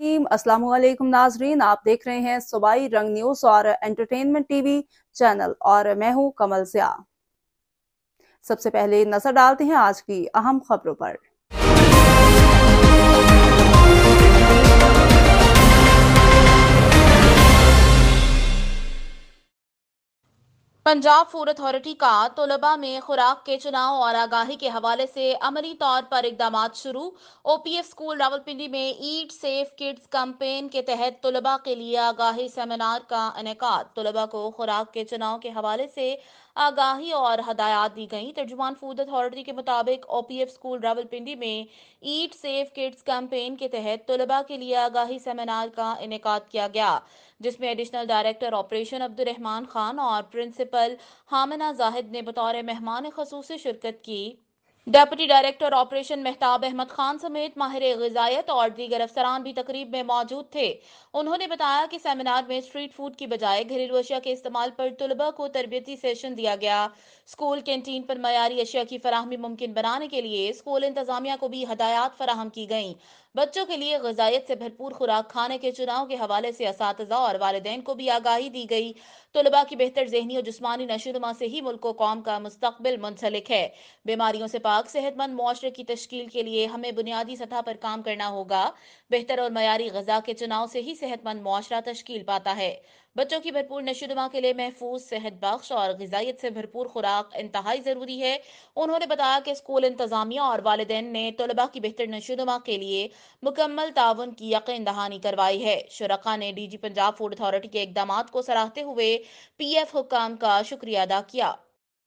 अस्सलाम वालेकुम नाजरीन, आप देख रहे हैं सूबाई रंग न्यूज और एंटरटेनमेंट टीवी चैनल और मैं हूं कमल सिया। सबसे पहले नजर डालते हैं आज की अहम खबरों पर। पंजाब फूड अथॉरिटी का तलबा में खुराक के चुनाव और आगाही के हवाले से अमली तौर पर इकदाम शुरू। ओपीएफ स्कूल रावलपिंडी में ईट सेफ किड्स कैंपेन के तहत तलबा के लिए आगाही सेमिनार का इनेकाद। तलबा को खुराक के चुनाव के हवाले से आगाही और हदायत दी गई। तर्जुमान फूड अथॉरिटी के मुताबिक ओपीएफ स्कूल रावलपिंडी में ईट सेफ किड्स कैंपेन के तहत तलबा के लिए आगाही सेमिनार का इनेकाद किया गया, जिसमें additional director operation Abdurrahman Khan और प्रिंसिपल हामिना जाहिद ने बतौर मेहमान खसूसी शिरकत की। Deputy director operation Mehtab Ahmad Khan समेत माहिर ग़िज़ायत और दीगर अफसरान भी तकरीब में मौजूद थे। उन्होंने बताया कि सेमिनार में स्ट्रीट फूड की बजाय घरेलू अशिया के इस्तेमाल पर तलबा को तरबियती सेशन दिया गया। स्कूल कैंटीन पर मयारी अशिया की फराहमी मुमकिन बनाने के लिए स्कूल इंतजामिया को भी हदायत फराहम की गई। बच्चों के लिए ग़िज़ायत से भरपूर खुराक खाने के चुनाव के हवाले से असातिज़ा और वालिदैन को भी आगाही दी गई। तलबा की बेहतर ज़हनी और जिस्मानी नशोनुमा से ही मुल्क व कौम का मुस्तकबिल मुंसलिक है। बीमारियों से पाक सेहतमंद मुआशरे की तश्कील के लिए हमें बुनियादी सतह पर काम करना होगा। बेहतर और मयारी ग़िज़ा के चुनाव से ही सेहतमंद मुआशरा तश्कील पाता है। बच्चों की भरपूर नशोनुमा के लिए महफूज, सेहत बख्श और ग़िज़ायत से भरपूर खुराक इंतहाई ज़रूरी है। उन्होंने बताया कि स्कूल इंतजामिया और वालिदैन ने तलबा की बेहतर नशोनुमा के लिए मुकम्मल ताउन की यकीन दहानी करवाई है। शुरका ने डीजी पंजाब फूड अथॉरिटी के इकदामात को सराहते हुए पीएफ हुक्काम का शुक्रिया अदा किया।